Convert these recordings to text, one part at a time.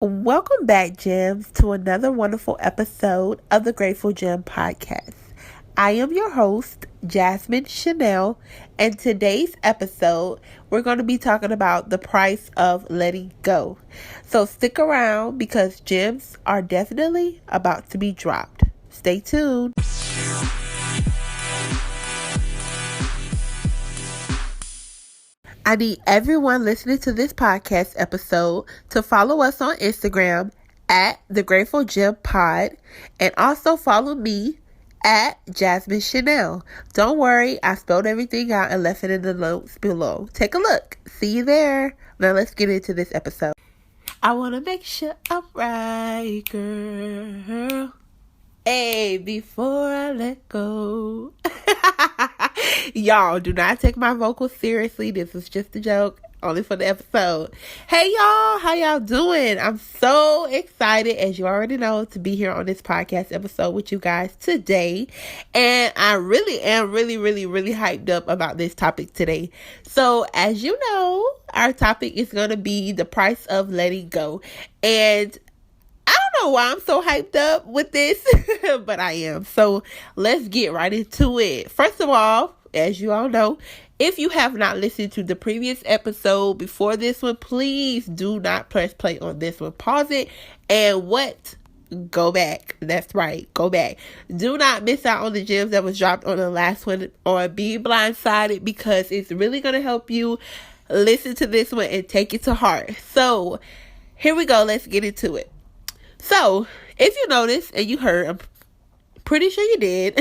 Welcome back, Gems, to another wonderful episode of the Grateful Gem Podcast. I am your host, Jasmine Shannelle, and today's episode, we're going to be talking about the price of letting go. So stick around because gems are definitely about to be dropped. Stay tuned. I need everyone listening to this podcast episode to follow us on Instagram at The Grateful Gem Pod and also follow me at Jasmine Shannelle. Don't worry, I spelled everything out and left it in the notes below. Take a look. See you there. Now let's get into this episode. I want to make sure I'm right, girl. Hey, before I let go. Y'all, do not take my vocals seriously. This was just a joke, only for the episode. Hey, y'all, how y'all doing? I'm so excited, as you already know, to be here on this podcast episode with you guys today. And I really am really hyped up about this topic today. So, as you know, our topic is going to be the price of letting go. And I don't know why I'm so hyped up with this, but I am. So let's get right into it. First of all, as you all know, if you have not listened to the previous episode before this one, please do not press play on this one. Pause it and go back. That's right. Go back. Do not miss out on the gems that was dropped on the last one or be blindsided because it's really going to help you listen to this one and take it to heart. So here we go. Let's get into it. So, if you noticed and you heard, I'm pretty sure you did,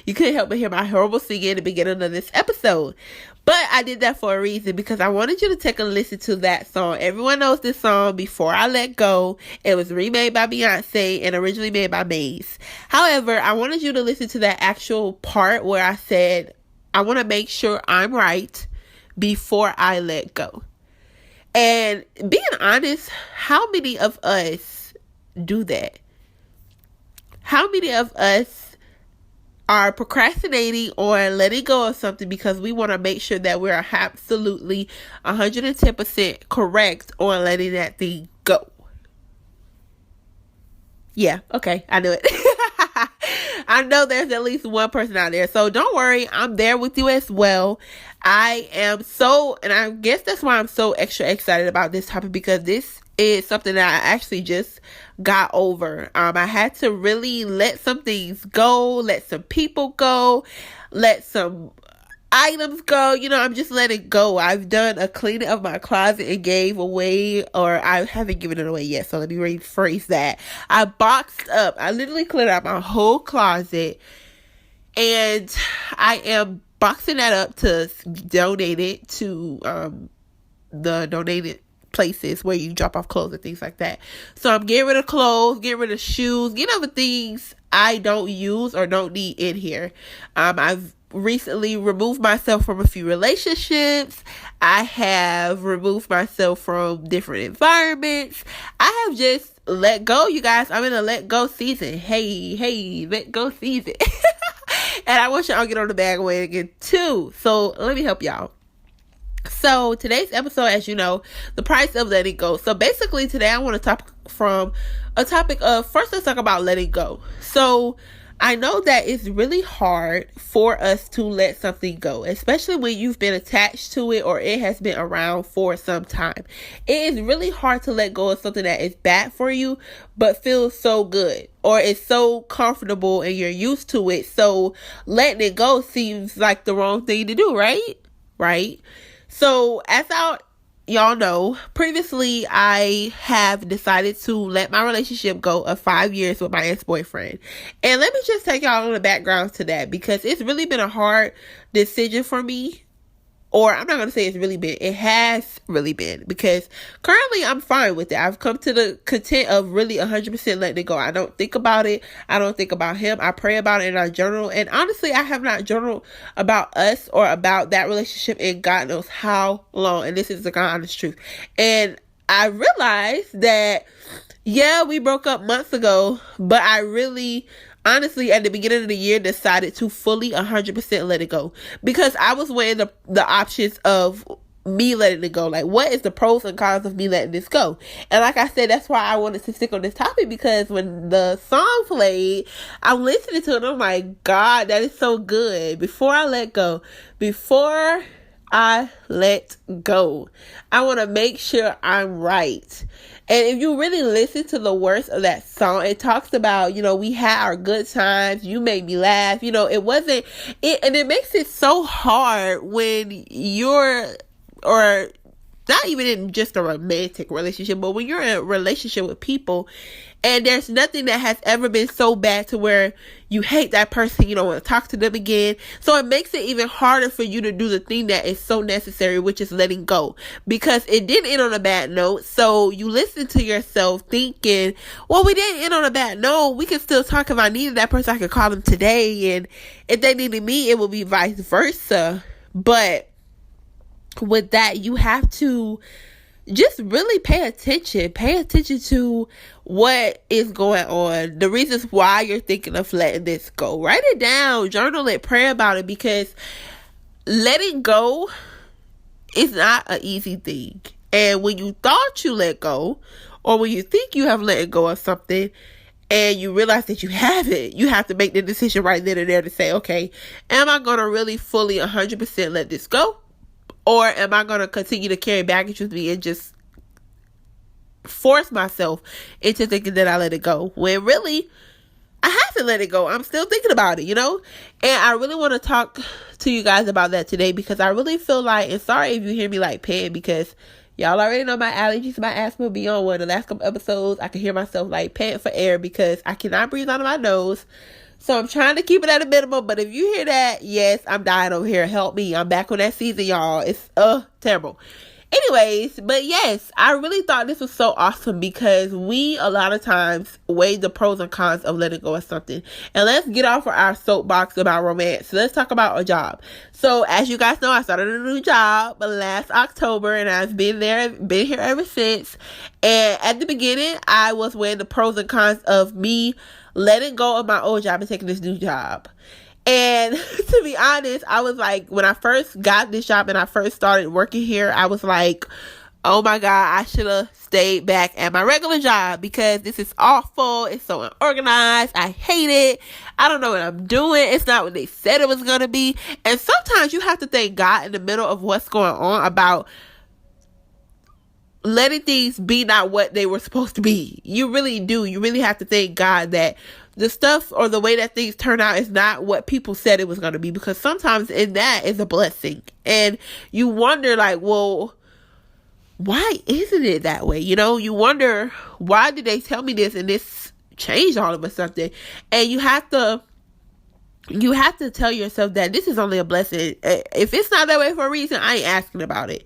you couldn't help but hear my horrible singing at the beginning of this episode. But I did that for a reason because I wanted you to take a listen to that song. Everyone knows this song, Before I Let Go. It was remade by Beyonce and originally made by Maze. However, I wanted you to listen to that actual part where I said, I want to make sure I'm right before I let go. And being honest, how many of us do that? How many of us are procrastinating or letting go of something because we want to make sure that we're absolutely 110% correct on letting that thing go? Yeah, okay, I knew it. I know there's at least one person out there. So don't worry, I'm there with you as well. I am and I guess that's why I'm so extra excited about this topic because this is something that I actually just got over. I had to really let some things go, let some people go, let some items go. I'm just letting go. I've done a cleaning of my closet and gave away, or I haven't given it away yet, so let me rephrase that. I boxed up. I literally cleared out my whole closet, and I am boxing that up to donate it to the donated places where you drop off clothes and things like that. So I'm getting rid of clothes, getting rid of shoes, getting other things I don't use or don't need in here. I've recently removed myself from a few relationships. I have removed myself from different environments. I have just let go, you guys. I'm in a let go season. Hey, let go season. And I want y'all to get on the bandwagon too. So let me help y'all. So today's episode, as you know, the price of letting go. So basically today I want to talk from a topic of, first let's talk about letting go. So I know that it's really hard for us to let something go, especially when you've been attached to it or it has been around for some time. It is really hard to let go of something that is bad for you, but feels so good or is so comfortable and you're used to it. So letting it go seems like the wrong thing to do, right? Right? So as y'all know, previously I have decided to let my relationship go of 5 years with my ex-boyfriend. And let me just take y'all on the background to that because it's really been a hard decision for me. Or I'm not going to say it's really been. It has really been because currently I'm fine with it. I've come to the content of really 100% letting it go. I don't think about it. I don't think about him. I pray about it in our journal. And honestly, I have not journaled about us or about that relationship in God knows how long. And this is the honest truth. And I realized that, yeah, we broke up months ago, but I really honestly, at the beginning of the year, decided to fully 100% let it go because I was weighing the options of me letting it go? Like, what is the pros and cons of me letting this go? And like I said, that's why I wanted to stick on this topic, because when the song played, I'm listening to it and I'm like, God, that is so good. Before I let go, I want to make sure I'm right. And if you really listen to the words of that song, it talks about, we had our good times. You made me laugh. And it makes it so hard when or not even in just a romantic relationship, but when you're in a relationship with people and there's nothing that has ever been so bad to where you hate that person, you don't want to talk to them again. So it makes it even harder for you to do the thing that is so necessary, which is letting go, because it didn't end on a bad note. So you listen to yourself thinking, well, we didn't end on a bad note. We can still talk. If I needed that person, I could call them today. And if they needed me, it would be vice versa. But with that, you have to just really pay attention to what is going on, the reasons why you're thinking of letting this go. Write it down, journal it, pray about it, because letting go is not an easy thing. And when you thought you let go, or when you think you have let go of something and you realize that you haven't, you have to make the decision right then and there to say, okay, am I going to really fully 100% let this go? Or am I going to continue to carry baggage with me and just force myself into thinking that I let it go, when really I haven't let it go? I'm still thinking about it, And I really want to talk to you guys about that today, because I really feel like, and sorry if you hear me like panting, because y'all already know my allergies, my asthma be on one. The last couple episodes, I can hear myself like panting for air because I cannot breathe out of my nose. So I'm trying to keep it at a minimum. But if you hear that, yes, I'm dying over here. Help me. I'm back on that season, y'all. It's terrible. Anyways, but yes, I really thought this was so awesome, because we a lot of times weigh the pros and cons of letting go of something. And let's get off of our soapbox about romance. So let's talk about a job. So as you guys know, I started a new job last October, and I've been here ever since. And at the beginning, I was weighing the pros and cons of me letting go of my old job and taking this new job. And to be honest, I was like, when I first got this job and I first started working here, I was like, oh my God, I should have stayed back at my regular job, because this is awful. It's so unorganized. I hate it. I don't know what I'm doing. It's not what they said it was going to be. And sometimes you have to thank God in the middle of what's going on about letting things be not what they were supposed to be. You really do. You really have to thank God that the stuff or the way that things turn out is not what people said it was going to be, because sometimes in that is a blessing. And you wonder, like, well, why isn't it that way? You wonder, why did they tell me this and this changed all of a sudden? And you have to tell yourself that this is only a blessing. If it's not that way for a reason, I ain't asking about it.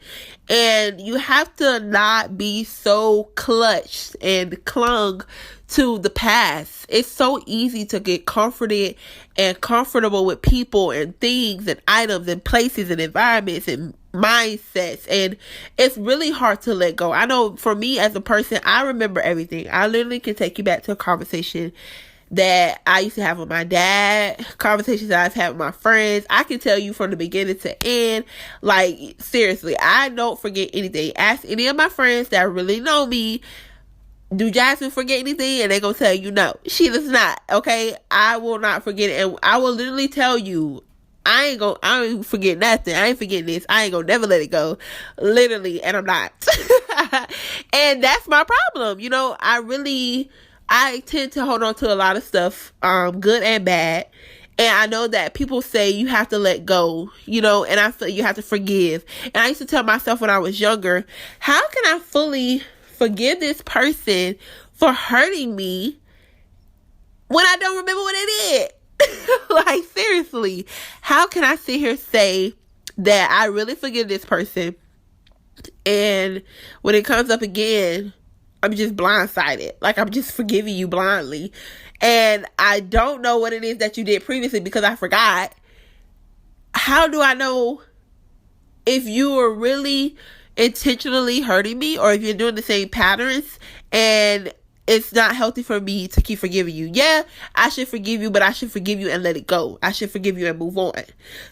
And you have to not be so clutched and clung to the past. It's so easy to get comforted and comfortable with people and things and items and places and environments and mindsets, and it's really hard to let go. I know for me as a person, I remember everything. I literally can take you back to a conversation that I used to have with my dad, conversations that I've had with my friends. I can tell you from the beginning to end. Like, seriously, I don't forget anything. Ask any of my friends that really know me, do Jasmine forget anything? And they're going to tell you no. She does not, okay? I will not forget it. And I will literally tell you, I don't forget nothing. I ain't forgetting this. I ain't gonna never let it go. Literally, and I'm not. And that's my problem. I tend to hold on to a lot of stuff, good and bad. And I know that people say you have to let go, and I feel you have to forgive. And I used to tell myself when I was younger, how can I fully forgive this person for hurting me when I don't remember what they did? Like, seriously, how can I sit here say that I really forgive this person, and when it comes up again, I'm just blindsided? Like, I'm just forgiving you blindly, and I don't know what it is that you did previously because I forgot. How do I know if you were really intentionally hurting me, or if you're doing the same patterns? And it's not healthy for me to keep forgiving you. Yeah, I should forgive you, but I should forgive you and let it go. I should forgive you and move on.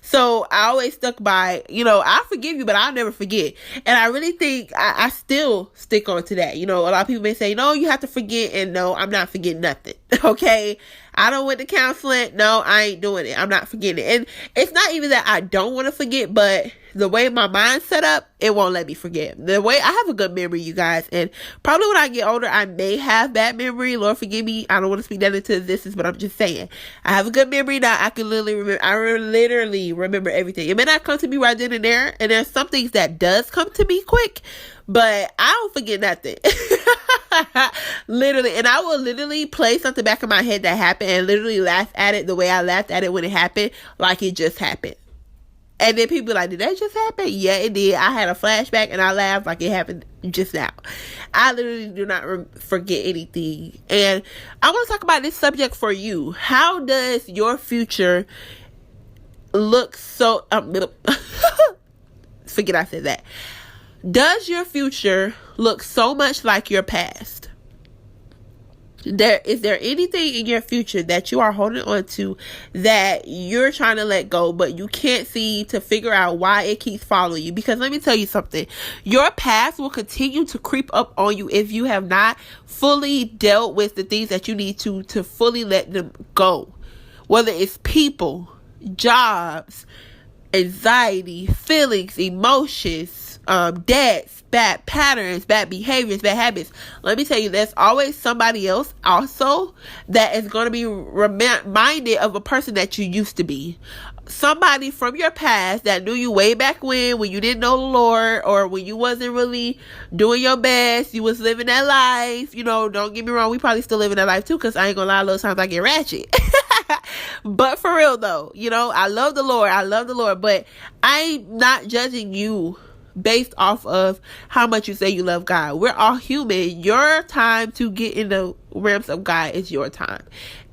So I always stuck by, I forgive you, but I'll never forget. And I really think I still stick on to that. A lot of people may say, no, you have to forget. And no, I'm not forgetting nothing. Okay. I don't went to counseling. No, I ain't doing it. I'm not forgetting it. And it's not even that I don't want to forget, but the way my mind's set up, it won't let me forget. The way I have a good memory, you guys, and probably when I get older, I may have bad memory. Lord forgive me. I don't want to speak that into existence, but I'm just saying, I have a good memory now. I can literally remember. I literally remember everything. It may not come to me right then and there, and there's some things that does come to me quick, but I don't forget nothing. Literally, and I will literally play something back in my head that happened and literally laugh at it the way I laughed at it when it happened, like it just happened. And then people be like, did that just happen? Yeah, it did. I had a flashback and I laughed like it happened just now. I literally do not forget anything. And I want to talk about this subject for you. How does your future look so... forget I said that. Does your future look so much like your past? Is there anything in your future that you are holding on to that you're trying to let go, but you can't see to figure out why it keeps following you? Because let me tell you something. Your past will continue to creep up on you if you have not fully dealt with the things that you need to fully let them go. Whether it's people, jobs, anxiety, feelings, emotions, debts, bad patterns, bad behaviors, bad habits. Let me tell you, there's always somebody else also that is going to be reminded of a person that you used to be. Somebody from your past that knew you way back when you didn't know the Lord, or when you wasn't really doing your best, you was living that life. Don't get me wrong, we probably still living that life too, because I ain't gonna lie, a lot of times I get ratchet. But for real though, I love the Lord, but I'm not judging you based off of how much you say you love God. We're all human. Your time to get in the realms of God is your time.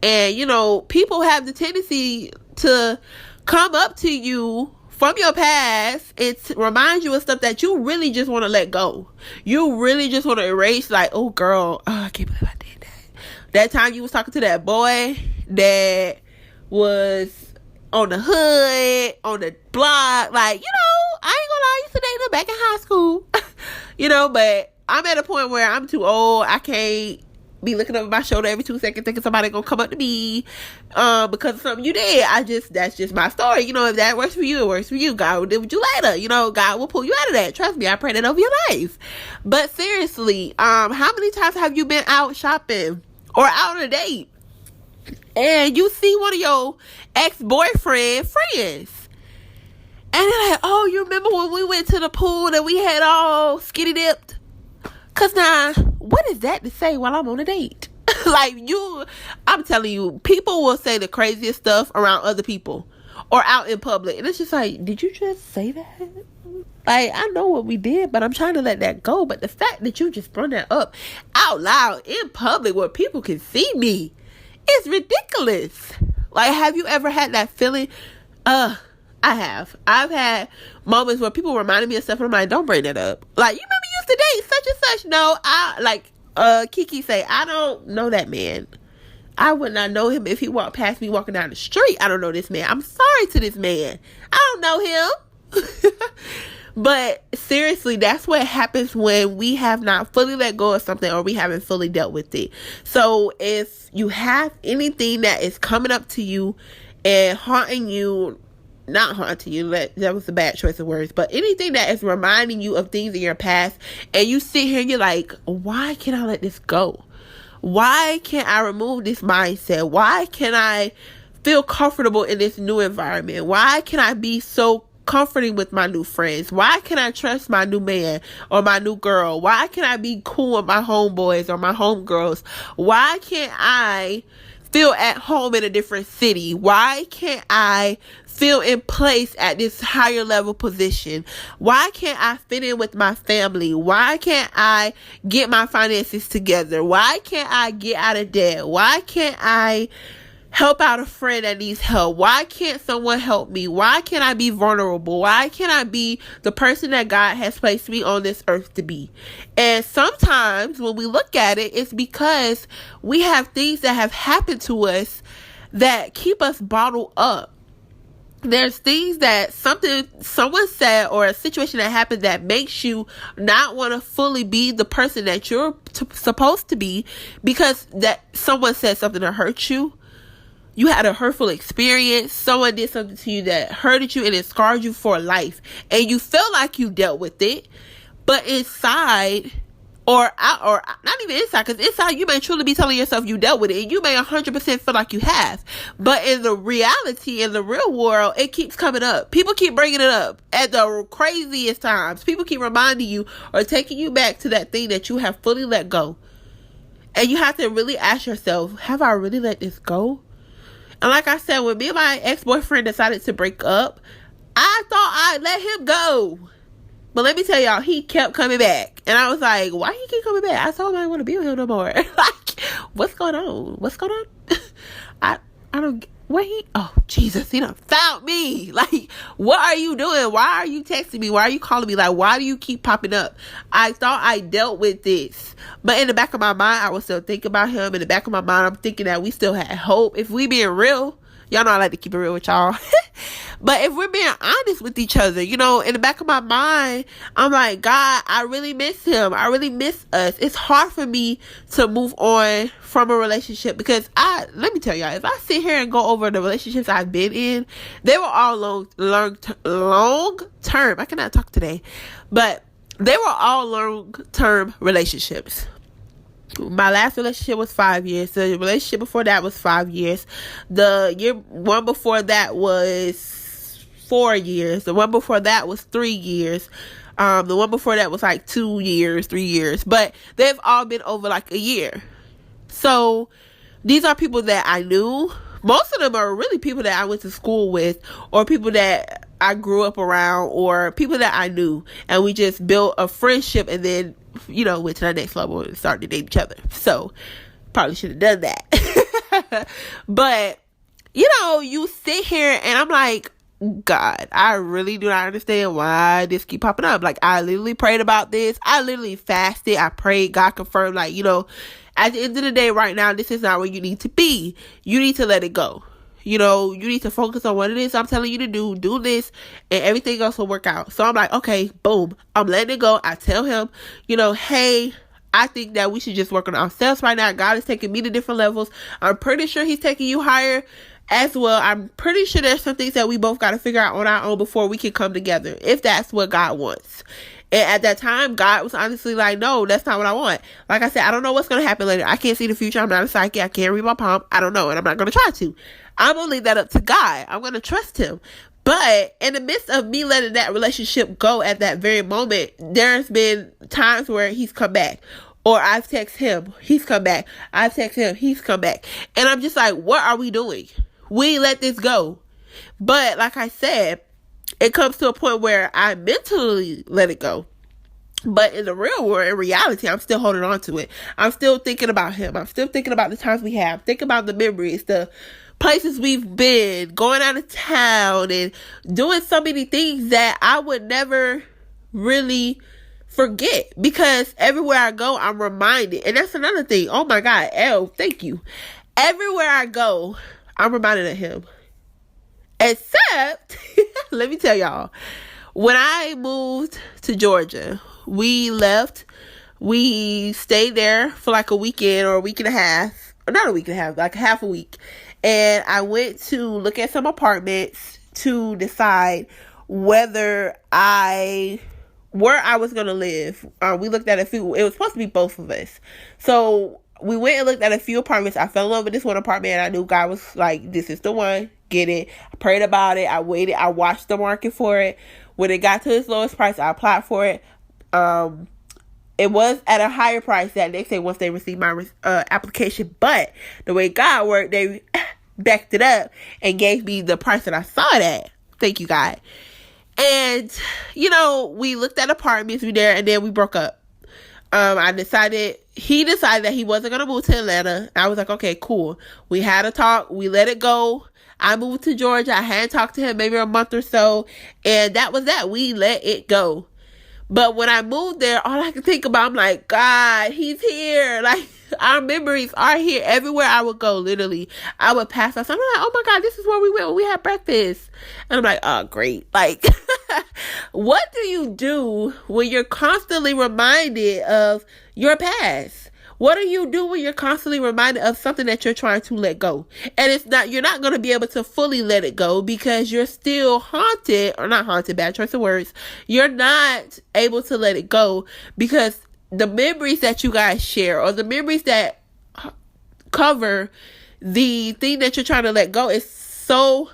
And, people have the tendency to come up to you from your past and remind you of stuff that you really just want to let go. You really just want to erase, like, oh girl, I can't believe I did that. That time you was talking to that boy that was on the hood, on the block, like, I ain't gonna lie, I used to date him back in high school, but I'm at a point where I'm too old. I can't be looking over my shoulder every 2 seconds thinking somebody gonna come up to me, because of something you did. That's just my story. If that works for you, it works for you. God will deal with you later. God will pull you out of that. Trust me, I pray that over your life. But seriously, how many times have you been out shopping or out on a date and you see one of your ex-boyfriend friends, and they're like, oh, you remember when we went to the pool and we had all skinny dipped? Cause now, what is that to say while I'm on a date? I'm telling you, people will say the craziest stuff around other people or out in public, and it's just like, did you just say that? Like, I know what we did, but I'm trying to let that go. But the fact that you just brought that up out loud in public where people can see me, it's ridiculous. Like, have you ever had that feeling? I have. I've had moments where people reminded me of stuff and I'm like, don't bring that up. Like, you remember you used to date such and such? No, Kiki say, I don't know that man. I would not know him if he walked past me walking down the street. I don't know this man. I'm sorry to this man. I don't know him. But seriously, that's what happens when we have not fully let go of something or we haven't fully dealt with it. So if you have anything that is coming up to you and haunting you, not haunting you, that was a bad choice of words, but anything that is reminding you of things in your past, and you sit here and you're like, why can't I let this go? Why can't I remove this mindset? Why can I feel comfortable in this new environment? Why can I be so comforting with my new friends? Why can I trust my new man or my new girl? Why can I be cool with my homeboys or my homegirls? Why can't I feel at home in a different city? Why can't I feel in place at this higher level position? Why can't I fit in with my family? Why can't I get my finances together? Why can't I get out of debt? Why can't I help out a friend that needs help? Why can't someone help me? Why can't I be vulnerable? Why can't I be the person that God has placed me on this earth to be? And sometimes when we look at it, it's because we have things that have happened to us that keep us bottled up. There's things that someone said or a situation that happened that makes you not want to fully be the person that you're supposed to be, because that someone said something that hurt you. You had a hurtful experience. Someone did something to you that hurted you and it scarred you for life. And you feel like you dealt with it, but inside, or out, or not even inside, because inside you may truly be telling yourself you dealt with it, and you may 100% feel like you have. But in the reality, in the real world, it keeps coming up. People keep bringing it up at the craziest times. People keep reminding you or taking you back to that thing that you have fully let go. And you have to really ask yourself, have I really let this go? And like I said, when me and my ex-boyfriend decided to break up, I thought I'd let him go. But let me tell y'all, he kept coming back. And I was like, why he keep coming back? I told him I didn't want to be with him no more. Like, what's going on? What's going on? I don't, oh, Jesus, he done found me. Like, what are you doing? Why are you texting me? Why are you calling me? Like, why do you keep popping up? I thought I dealt with this. But in the back of my mind, I was still thinking about him. In the back of my mind, I'm thinking that we still had hope. If we being real, y'all know I like to keep it real with y'all. But if we're being honest with each other, in the back of my mind, I'm like, God, I really miss him. I really miss us. It's hard for me to move on from a relationship because let me tell y'all, if I sit here and go over the relationships I've been in, they were all long term. I cannot talk today, but they were all long-term relationships. My last relationship was 5 years. The relationship before that was 5 years. The one before that was 4 years. The one before that was 3 years. The one before that was like 2 years, 3 years. But they've all been over like a year. So these are people that I knew. Most of them are really people that I went to school with, or people that I grew up around, or people that I knew. And we just built a friendship and then went to the next level and started to date each other. So probably should have done that. But you sit here and I'm like, God, I really do not understand why this keep popping up. Like, I literally prayed about this. I literally fasted. I prayed. God confirmed, like, at the end of the day, right now, this is not where you need to be. You need to let it go. You need to focus on what it is I'm telling you to do this, and everything else will work out. So I'm like, okay, boom, I'm letting it go. I tell him, hey, I think that we should just work on ourselves right now. God is taking me to different levels. I'm pretty sure he's taking you higher as well. I'm pretty sure there's some things that we both got to figure out on our own before we can come together, if that's what God wants. And at that time, God was honestly like, no, that's not what I want. Like I said, I don't know what's going to happen later. I can't see the future. I'm not a psychic. I can't read my palm. I don't know. And I'm not going to try to. I'm going to leave that up to God. I'm going to trust him. But in the midst of me letting that relationship go at that very moment, there's been times where he's come back. Or I've texted him. He's come back. I've texted him. He's come back. And I'm just like, what are we doing? We let this go. But like I said, it comes to a point where I mentally let it go. But in the real world, in reality, I'm still holding on to it. I'm still thinking about him. I'm still thinking about the times we have. Think about the memories, the places we've been, going out of town, and doing so many things that I would never really forget. Because everywhere I go, I'm reminded. And that's another thing. Oh my God, Elle, thank you. Everywhere I go, I'm reminded of him. Except, let me tell y'all, when I moved to Georgia, we left. We stayed there for like a weekend or a week and a half. Or not a week and a half, like half a week. And I went to look at some apartments to decide where I was going to live. We looked at a few. It was supposed to be both of us. So we went and looked at a few apartments. I fell in love with this one apartment, and I knew God was like, this is the one. Get it. I prayed about it. I waited. I watched the market for it. When it got to its lowest price, I applied for it. It was at a higher price that they say once they received my application. But the way God worked, they backed it up and gave me the price that I saw it at. Thank you, God. And, we looked at apartments, and then we broke up. I decided he decided that he wasn't going to move to Atlanta. I was like, okay, cool. We had a talk. We let it go. I moved to Georgia. I hadn't talked to him maybe a month or so. And that was that. We let it go. But when I moved there, all I could think about, I'm like, God, he's here. Like, our memories are here. Everywhere I would go, literally, I would pass us. I'm like, oh my God, this is where we went when we had breakfast. And I'm like, oh, great. Like, what do you do when you're constantly reminded of your past? What do you do when you're constantly reminded of something that you're trying to let go? And you're not going to be able to fully let it go because you're still haunted, or not haunted, bad choice of words. You're not able to let it go because the memories that you guys share, or the memories that cover the thing that you're trying to let go, is so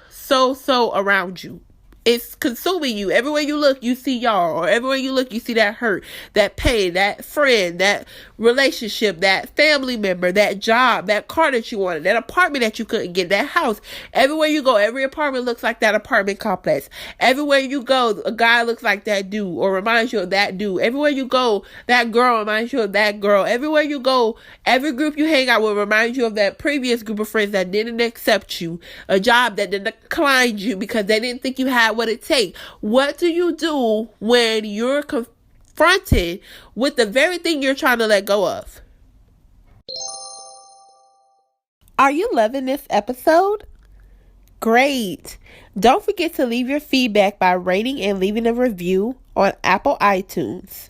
around you. It's consuming you. Everywhere you look, you see y'all. Or everywhere you look, you see that hurt, that pain, that friend, that relationship, that family member, that job, that car that you wanted, that apartment that you couldn't get, that house. Everywhere you go, every apartment looks like that apartment complex. Everywhere you go, a guy looks like that dude or reminds you of that dude. Everywhere you go, that girl reminds you of that girl. Everywhere you go, every group you hang out with reminds you of that previous group of friends that didn't accept you, a job that declined you because they didn't think you had what it takes. What do you do when you're confronted with the very thing you're trying to let go of? Are you loving this episode? Great. Don't forget to leave your feedback by rating and leaving a review on Apple iTunes.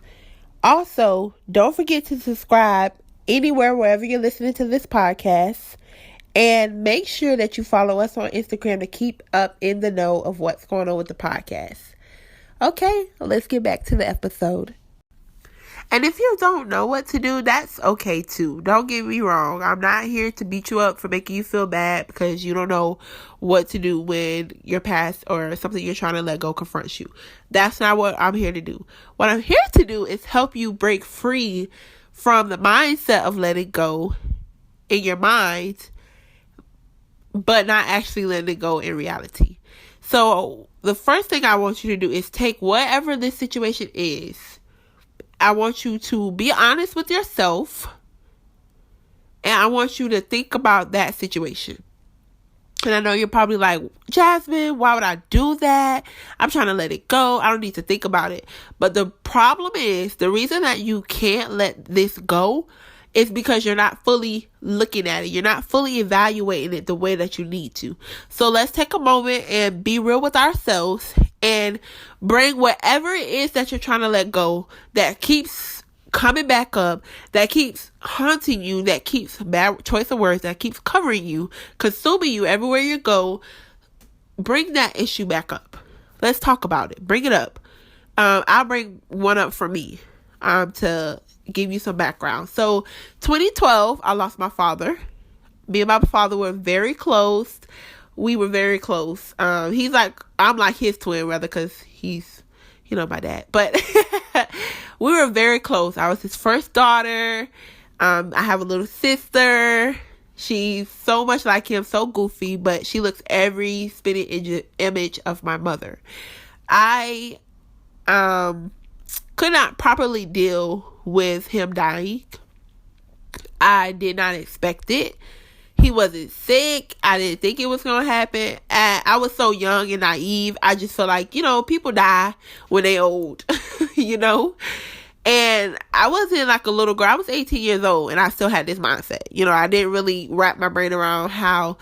Also, don't forget to subscribe anywhere, wherever you're listening to this podcast. And make sure that you follow us on Instagram to keep up in the know of what's going on with the podcast. Okay, let's get back to the episode. And if you don't know what to do, that's okay too. Don't get me wrong. I'm not here to beat you up for making you feel bad because you don't know what to do when your past or something you're trying to let go confronts you. That's not what I'm here to do. What I'm here to do is help you break free from the mindset of letting go in your mind, but not actually letting it go in reality. So the first thing I want you to do is take whatever this situation is. I want you to be honest with yourself, and I want you to think about that situation. And I know you're probably like, Jasmine, why would I do that? I'm trying to let it go. I don't need to think about it. But the problem is, the reason that you can't let this go is because you're not fully looking at it. You're not fully evaluating it the way that you need to. So let's take a moment and be real with ourselves and bring whatever it is that you're trying to let go that keeps coming back up, that keeps haunting you, that keeps, bad choice of words, that keeps covering you, consuming you everywhere you go. Bring that issue back up. Let's talk about it. Bring it up. I'll bring one up for me to give you some background. So 2012, I lost my father. Me and my father were very close. We were very close. I'm like his twin, rather, because he's, my dad. But we were very close. I was his first daughter. I have a little sister. She's so much like him, so goofy, but she looks every spitting image of my mother. I could not properly deal with him dying. I did not expect it. He wasn't sick. I didn't think it was going to happen. I was so young and naive. I just feel like, people die when they old, And I wasn't like a little girl. I was 18 years old and I still had this mindset. I didn't really wrap my brain around how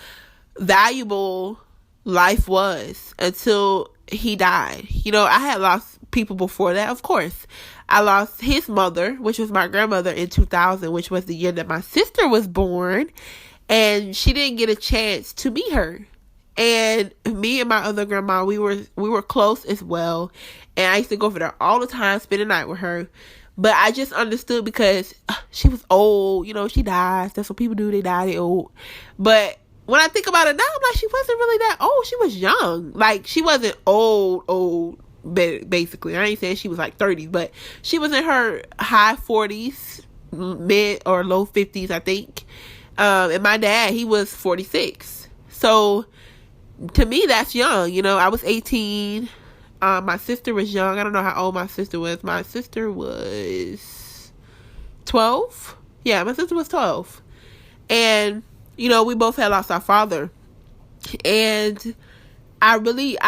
valuable life was until he died. I had lost people before that, of course. I lost his mother, which was my grandmother, in 2000, which was the year that my sister was born. And she didn't get a chance to meet her. And me and my other grandma, we were close as well. And I used to go over there all the time, spend the night with her. But I just understood because she was old. She dies. That's what people do. They die, they old. But when I think about it now, I'm like, she wasn't really that old. She was young. Like, she wasn't old, basically. I ain't saying she was like 30s, but she was in her high 40s, mid or low 50s, I think. And my dad, he was 46. So to me, that's young. I was 18. My sister was young. I don't know how old my sister was. My sister was 12. Yeah, my sister was 12. And, we both had lost our father. And I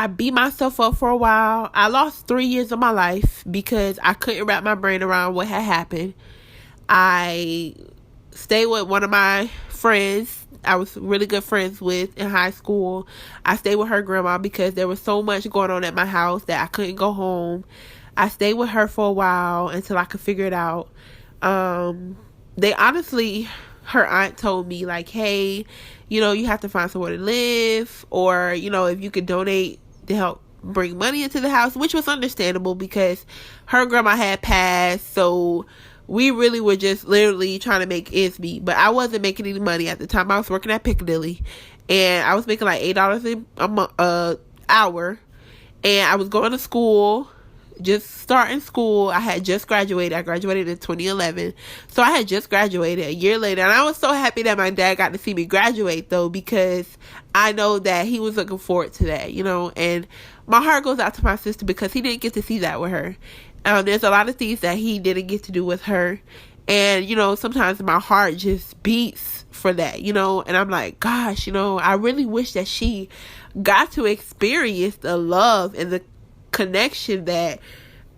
beat myself up for a while. I lost 3 years of my life because I couldn't wrap my brain around what had happened. I stayed with one of my friends I was really good friends with in high school. I stayed with her grandma because there was so much going on at my house that I couldn't go home. I stayed with her for a while until I could figure it out. They honestly, her aunt told me, like, hey, you have to find somewhere to live, or, if you could donate to help bring money into the house, which was understandable because her grandma had passed, so we really were just literally trying to make ends meet. But I wasn't making any money at the time. I was working at Piccadilly, and I was making like $8 a hour, and I was going to school, just starting school. I had just graduated. I graduated in 2011, so I had just graduated a year later, and I was so happy that my dad got to see me graduate, though, because I know that he was looking forward to that, and my heart goes out to my sister because he didn't get to see that with her. There's a lot of things that he didn't get to do with her, and sometimes my heart just beats for that, and I'm like, gosh, I really wish that she got to experience the love and the connection that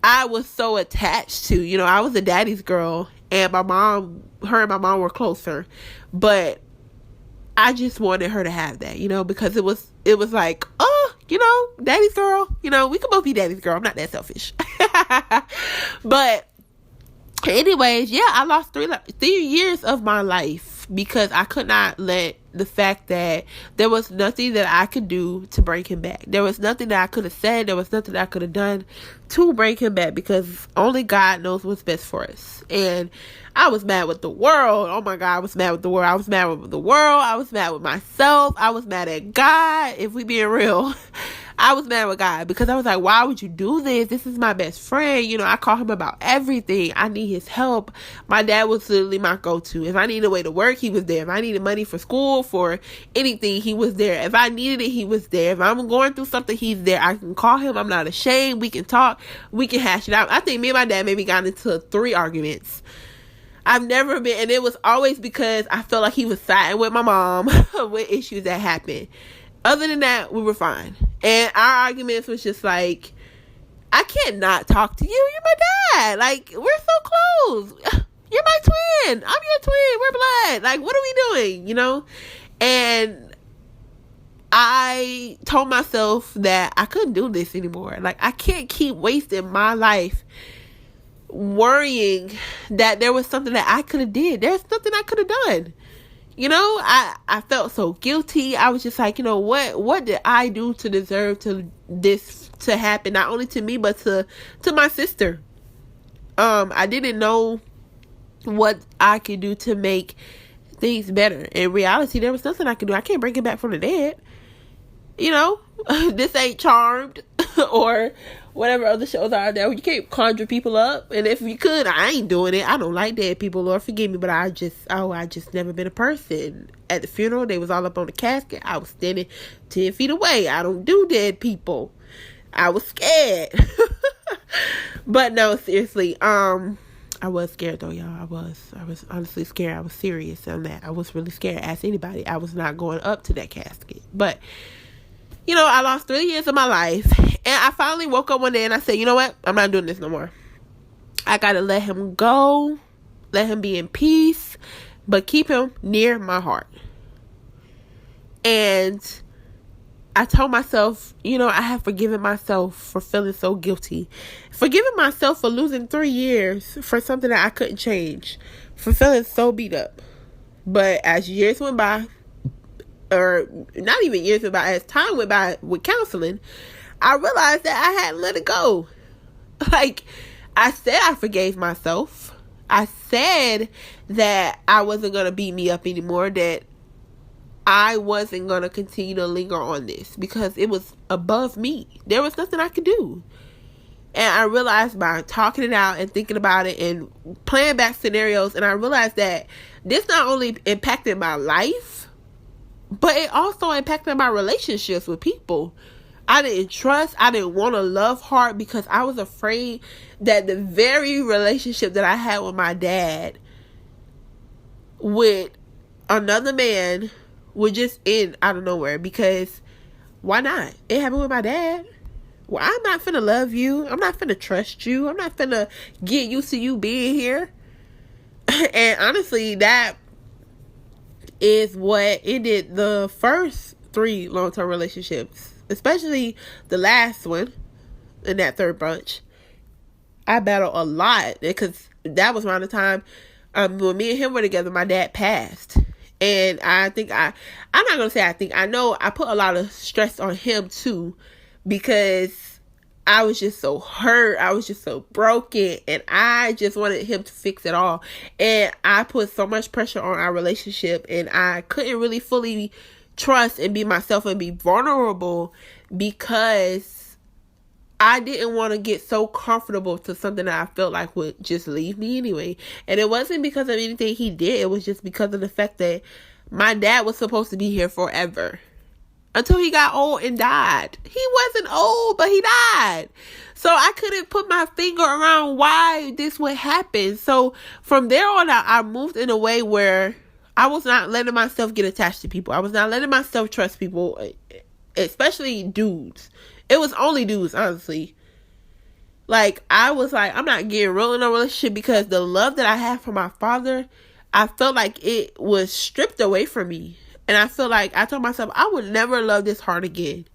I was so attached to. I was a daddy's girl, and her and my mom were closer, but I just wanted her to have that, because it was like, daddy's girl, we could both be daddy's girl. I'm not that selfish. But anyways, yeah, I lost 3 years of my life because I could not let the fact that there was nothing that I could do to bring him back. There was nothing that I could have said. There was nothing that I could have done to bring him back, because only God knows what's best for us. And I was mad with the world. Oh my God, I was mad with the world. I was mad with the world. I was mad with myself. I was mad at God, if we being real. I was mad with God because I was like, why would you do this? This is my best friend. I call him about everything. I need his help. My dad was literally my go-to. If I needed a way to work, he was there. If I needed money for school, for anything, he was there. If I needed it, he was there. If I'm going through something, he's there. I can call him. I'm not ashamed. We can talk. We can hash it out. I think me and my dad maybe got into 3 arguments. I've never been, and it was always because I felt like he was siding with my mom with issues that happened. Other than that, we were fine. And our arguments was just like, I can't not talk to you. You're my dad. Like, we're so close. You're my twin. I'm your twin. We're blood. Like, what are we doing? And I told myself that I couldn't do this anymore. Like, I can't keep wasting my life worrying that there was something that I could have did. There's nothing I could have done. I felt so guilty. I was just like, what did I do to deserve this to happen? Not only to me, but to my sister. I didn't know what I could do to make things better. In reality, there was nothing I could do. I can't bring it back from the dead. This ain't Charmed or whatever other shows are there. You can't conjure people up. And if you could, I ain't doing it. I don't like dead people. Lord forgive me. But I just never been a person. At the funeral, they was all up on the casket. I was standing 10 feet away. I don't do dead people. I was scared. But no, seriously. I was scared though, y'all. I was honestly scared. I was serious on that. I was really scared. Ask anybody. I was not going up to that casket. But I lost 3 years of my life, and I finally woke up one day and I said, you know what? I'm not doing this no more. I gotta let him go, let him be in peace, but keep him near my heart. And I told myself, I have forgiven myself for feeling so guilty, forgiving myself for losing 3 years for something that I couldn't change, for feeling so beat up. But as years went by, or not even years went by, as time went by with counseling, I realized that I hadn't let it go. Like, I said I forgave myself. I said that I wasn't going to beat me up anymore, that I wasn't going to continue to linger on this because it was above me. There was nothing I could do. And I realized by talking it out and thinking about it and playing back scenarios, and I realized that this not only impacted my life, but it also impacted my relationships with people. I didn't trust. I didn't want to love hard because I was afraid that the very relationship that I had with my dad with another man would just end out of nowhere, because why not? It happened with my dad. Well, I'm not finna love you. I'm not finna trust you. I'm not finna get used to you being here. And honestly, that is what ended the first 3 long-term relationships, especially the last one in that third bunch. I battled a lot because that was around the time when me and him were together, my dad passed. And I'm not going to say I know I put a lot of stress on him too, because I was just so hurt. I was just so broken, and I just wanted him to fix it all. And I put so much pressure on our relationship, and I couldn't really fully trust and be myself and be vulnerable, because I didn't want to get so comfortable to something that I felt like would just leave me anyway. And it wasn't because of anything he did. It was just because of the fact that my dad was supposed to be here forever, until he got old and died. He wasn't old, but he died. So I couldn't put my finger around why this would happen. So from there on out, I moved in a way where I was not letting myself get attached to people. I was not letting myself trust people, especially dudes. It was only dudes, honestly. Like, I was like, I'm not getting real in a relationship, because the love that I had for my father, I felt like it was stripped away from me. And I feel like I told myself I would never love this hard again,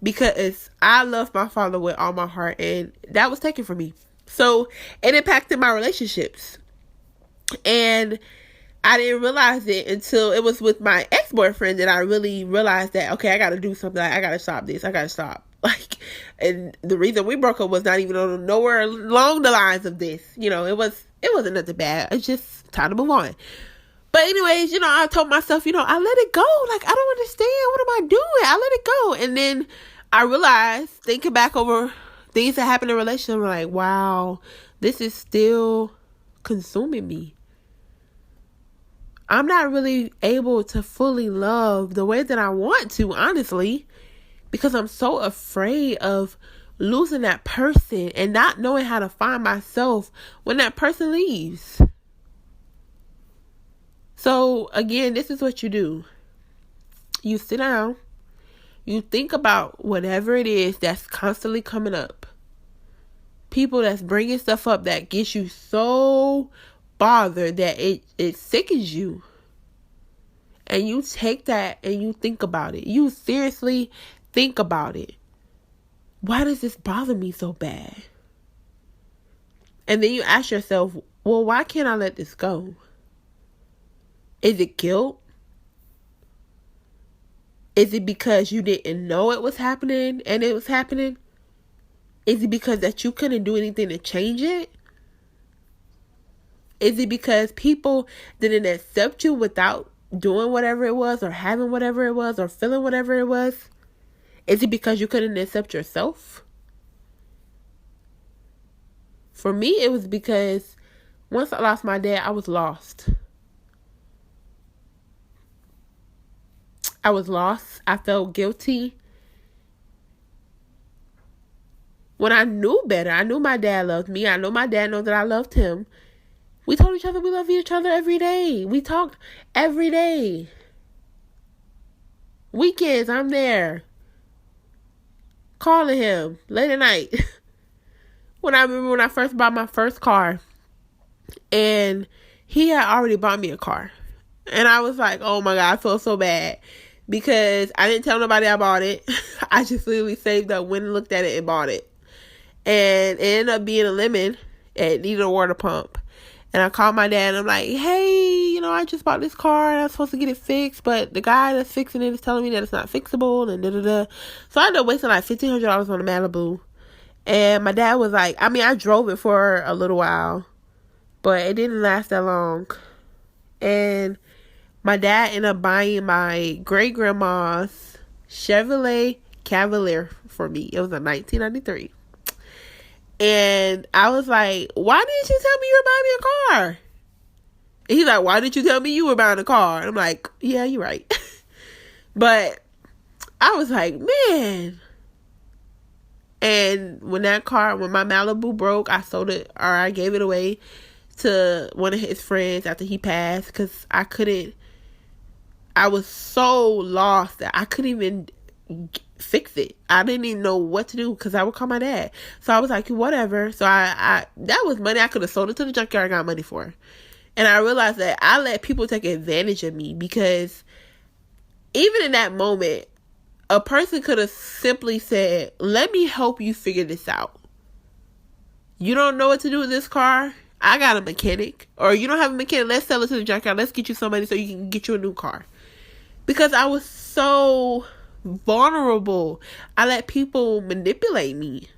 because I love my father with all my heart, and that was taken from me. So it impacted my relationships, and I didn't realize it until it was with my ex-boyfriend that I really realized that, okay, I got to do something. I got to stop this. I got to stop. Like, and the reason we broke up was not even on nowhere along the lines of this. You know, it wasn't nothing bad. It's just time to move on. But anyways, I told myself, I let it go. Like, I don't understand. What am I doing? I let it go. And then I realized, thinking back over things that happened in a relationship, I'm like, wow, this is still consuming me. I'm not really able to fully love the way that I want to, honestly, because I'm so afraid of losing that person and not knowing how to find myself when that person leaves. So again, this is what you do. You sit down, you think about whatever it is that's constantly coming up. People that's bringing stuff up that gets you so bothered that it sickens you. And you take that and you think about it. You seriously think about it. Why does this bother me so bad? And then you ask yourself, well, why can't I let this go? Is it guilt? Is it because you didn't know it was happening and it was happening? Is it because that you couldn't do anything to change it? Is it because people didn't accept you without doing whatever it was, or having whatever it was, or feeling whatever it was? Is it because you couldn't accept yourself? For me, it was because once I lost my dad, I was lost. I was lost. I felt guilty. When I knew better, I knew my dad loved me. I know my dad knows that I loved him. We told each other we love each other every day. We talked every day. Weekends, I'm there, calling him late at night. When I first bought my first car, and he had already bought me a car. And I was like, oh my God, I feel so bad, because I didn't tell nobody I bought it. I just literally saved up, went and looked at it and bought it. And it ended up being a lemon. It needed a water pump. And I called my dad and I'm like, hey, I just bought this car and I'm supposed to get it fixed, but the guy that's fixing it is telling me that it's not fixable and da-da-da. So I ended up wasting like $1,500 on a Malibu. And my dad was like, I drove it for a little while, but it didn't last that long. And my dad ended up buying my great-grandma's Chevrolet Cavalier for me. It was a 1993. And I was like, why didn't you tell me you were buying me a car? And he's like, why didn't you tell me you were buying a car? And I'm like, yeah, you're right. But I was like, man. And when my Malibu broke, I sold it, or I gave it away to one of his friends after he passed because I was so lost that I couldn't even fix it. I didn't even know what to do because I would call my dad. So I was like, whatever. So I that was money I could have sold it to the junkyard and got money for. And I realized that I let people take advantage of me because even in that moment, a person could have simply said, let me help you figure this out. You don't know what to do with this car? I got a mechanic. Or you don't have a mechanic, let's sell it to the junkyard. Let's get you some money so you can get you a new car. Because I was so vulnerable. I let people manipulate me.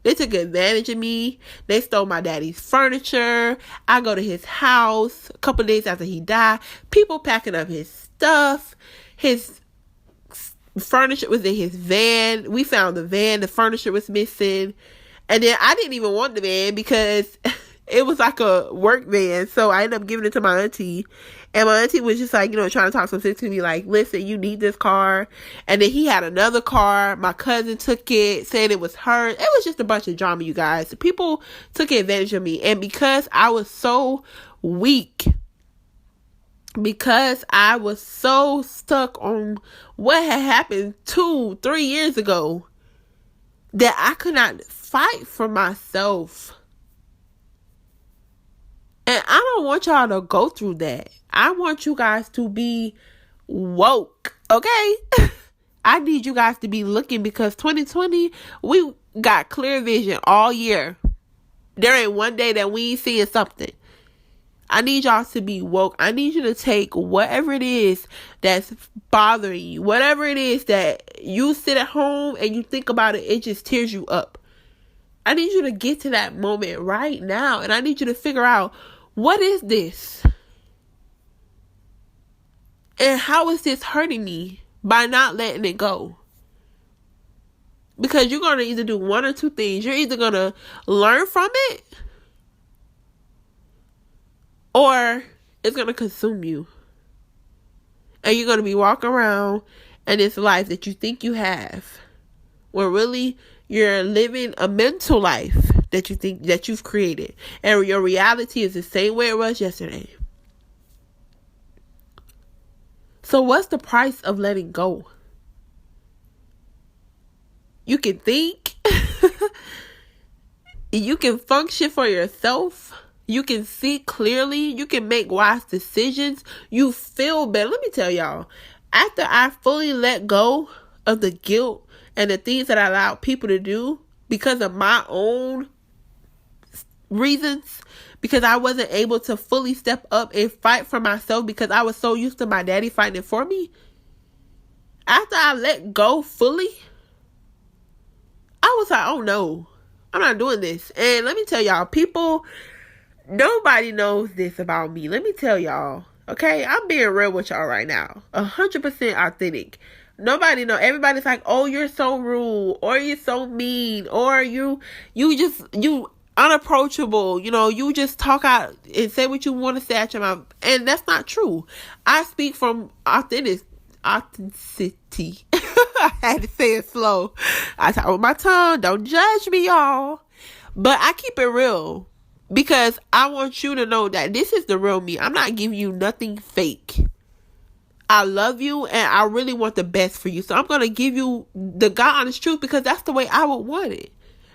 They took advantage of me. They stole my daddy's furniture. I go to his house a couple days after he died. People packing up his stuff. His furniture was in his van. We found the van. The furniture was missing. And then I didn't even want the van because it was like a work van. So I ended up giving it to my auntie. And my auntie was just like, trying to talk some sense to me. Like, listen, you need this car. And then he had another car. My cousin took it, saying it was hers. It was just a bunch of drama, you guys. People took advantage of me. And because I was so weak, because I was so stuck on what had happened 2-3 years ago, that I could not fight for myself. And I don't want y'all to go through that. I want you guys to be woke, okay? I need you guys to be looking because 2020, we got clear vision all year. There ain't one day that we ain't seeing something. I need y'all to be woke. I need you to take whatever it is that's bothering you, whatever it is that you sit at home and you think about it, it just tears you up. I need you to get to that moment right now. And I need you to figure out, what is this? And how is this hurting me by not letting it go? Because you're going to either do one or two things. You're either going to learn from it, or it's going to consume you. And you're going to be walking around in this life that you think you have, where really you're living a mental life that you think that you've created. And your reality is the same way it was yesterday. So what's the price of letting go? You can think. You can function for yourself. You can see clearly. You can make wise decisions. You feel better. Let me tell y'all, after I fully let go of the guilt and the things that I allowed people to do because of my own reasons, because I wasn't able to fully step up and fight for myself because I was so used to my daddy fighting for me. After I let go fully, I was like, oh no, I'm not doing this. And let me tell y'all, nobody knows this about me. Let me tell y'all, okay? I'm being real with y'all right now. 100% authentic. Nobody know. Everybody's like, oh, you're so rude, or you're so mean, or you unapproachable. You just talk out and say what you want to say at your mouth. And that's not true. I speak from authenticity. I had to say it slow. I talk with my tongue. Don't judge me, y'all. But I keep it real because I want you to know that this is the real me. I'm not giving you nothing fake. I love you and I really want the best for you. So I'm going to give you the God honest truth because that's the way I would want it.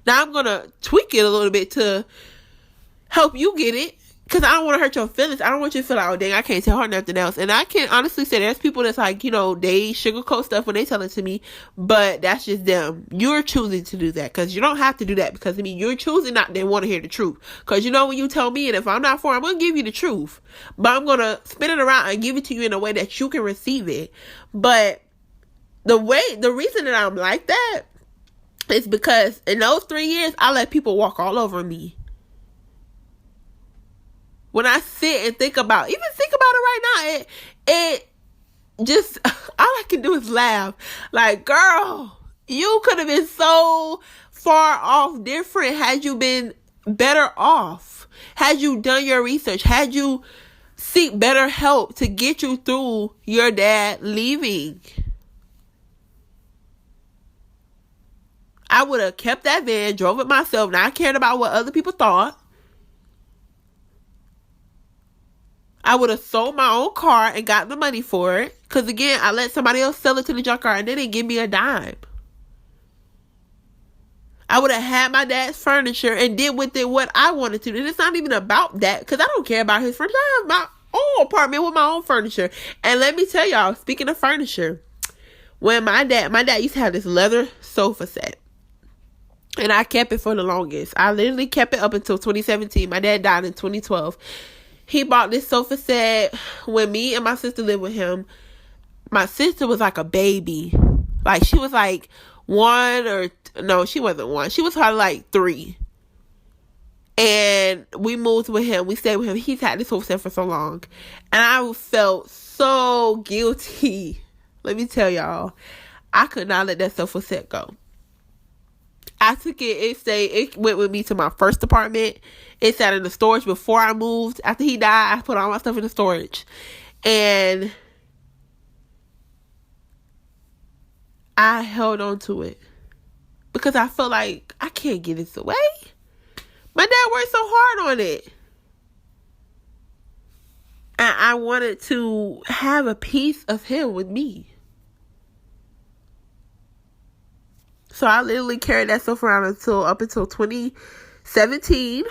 Now I'm going to tweak it a little bit to help you get it because I don't want to hurt your feelings. I don't want you to feel like, oh, dang, I can't tell her nothing else. And I can honestly say there's people that's like, they sugarcoat stuff when they tell it to me, but that's just them. You're choosing to do that because you don't have to do that because, you're choosing not to want to hear the truth. Because when you tell me, and if I'm not for it, I'm going to give you the truth. But I'm going to spin it around and give it to you in a way that you can receive it. But the reason that I'm like that, it's because in those 3 years, I let people walk all over me. When I sit and think about it right now, it just, all I can do is laugh. Like, girl, you could have been so far off different had you been better off. Had you done your research. Had you seek better help to get you through your dad leaving. I would have kept that van, drove it myself, not caring about what other people thought. I would have sold my own car and got the money for it. Because again, I let somebody else sell it to the junkyard and they didn't give me a dime. I would have had my dad's furniture and did with it what I wanted to. And it's not even about that, because I don't care about his furniture. I have my own apartment with my own furniture. And let me tell y'all, speaking of furniture, when my dad used to have this leather sofa set. And I kept it for the longest. I literally kept it up until 2017. My dad died in 2012. He bought this sofa set when me and my sister lived with him. My sister was like a baby. Like, she was like she wasn't one. She was probably like 3. And we moved with him. We stayed with him. He's had this sofa set for so long. And I felt so guilty. Let me tell y'all. I could not let that sofa set go. I took it. It went with me to my first apartment. It sat in the storage before I moved. After he died, I put all my stuff in the storage. And I held on to it. Because I felt like I can't give this away. My dad worked so hard on it. And I wanted to have a piece of him with me. So I literally carried that stuff around up until 2017.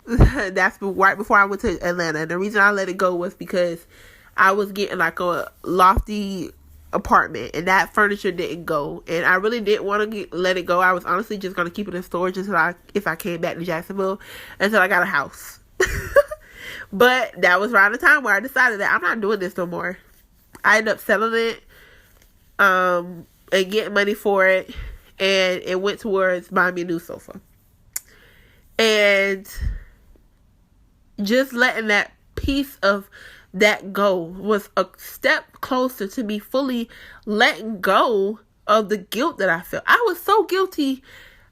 That's right before I went to Atlanta. And the reason I let it go was because I was getting like a lofty apartment, and that furniture didn't go. And I really didn't want to let it go. I was honestly just going to keep it in storage if I came back to Jacksonville, until I got a house. But that was around the time where I decided that I'm not doing this no more. I ended up selling it and getting money for it. And it went towards buying me a new sofa. And just letting that piece of that go was a step closer to me fully letting go of the guilt that I felt. I was so guilty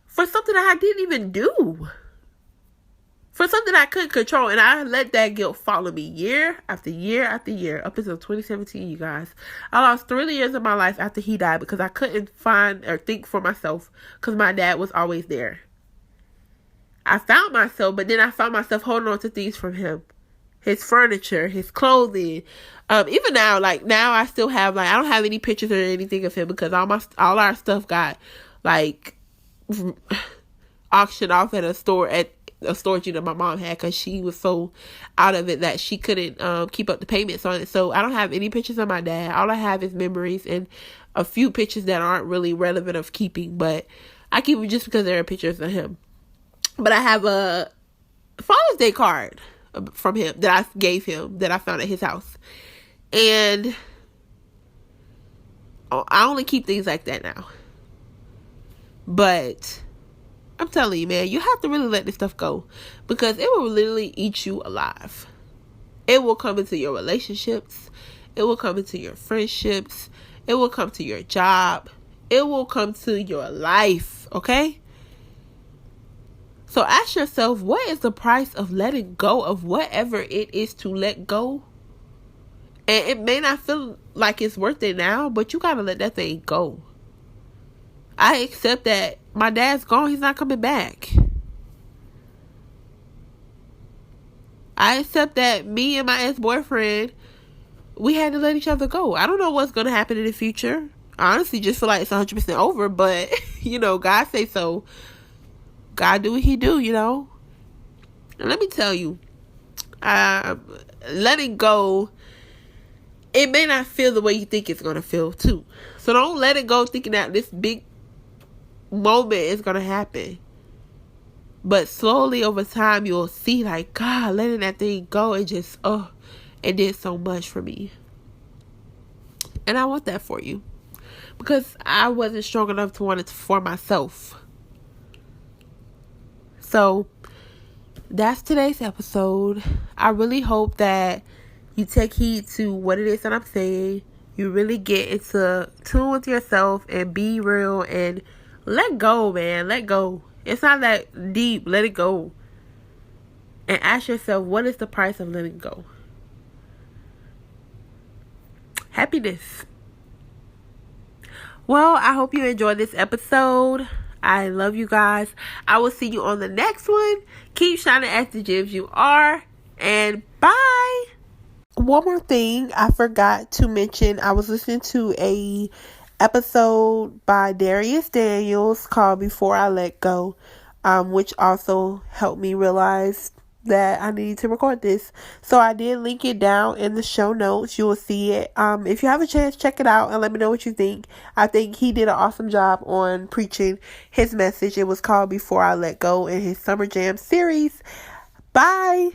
for something that I didn't even do. For something I couldn't control. And I let that guilt follow me year after year after year. Up until 2017, you guys. I lost 3 years of my life after he died. Because I couldn't find or think for myself. Because my dad was always there. I found myself. But then I found myself holding on to things from him. His furniture. His clothing. Even now. Like now I still have. Like I don't have any pictures or anything of him. Because all our stuff got. Like. Auctioned off at a storage unit my mom had, because she was so out of it that she couldn't keep up the payments on it. So I don't have any pictures of my dad. All I have is memories and a few pictures that aren't really relevant of keeping, but I keep them just because there are pictures of him. But I have a Father's Day card from him that I gave him, that I found at his house. And I only keep things like that now. But I'm telling you, man, you have to really let this stuff go, because it will literally eat you alive. It will come into your relationships. It will come into your friendships. It will come to your job. It will come to your life, okay? So ask yourself, what is the price of letting go of whatever it is to let go? And it may not feel like it's worth it now, but you gotta let that thing go. I accept that my dad's gone. He's not coming back. I accept that me and my ex-boyfriend, we had to let each other go. I don't know what's going to happen in the future. I honestly just feel like it's 100% over. But, God say so. God do what he do, And let me tell you, letting go, it may not feel the way you think it's going to feel too. So don't let it go thinking that this big moment is going to happen. But slowly over time, you'll see like, God, letting that thing go, it just, it did so much for me. And I want that for you. Because I wasn't strong enough to want it for myself. So, that's today's episode. I really hope that you take heed to what it is that I'm saying. You really get into tune with yourself and be real and let go, man. Let go. It's not that deep. Let it go. And ask yourself, what is the price of letting go? Happiness. Well, I hope you enjoyed this episode. I love you guys. I will see you on the next one. Keep shining as the gems you are. And bye. one more thing I forgot to mention. I was listening to a episode by Darius Daniels called Before I Let Go, which also helped me realize that I need to record this. So I did link it down in the show notes. You will see it. If you have a chance, check it out and let me know what you think. I think he did an awesome job on preaching his message. It was called Before I Let Go in his Summer Jam series. Bye.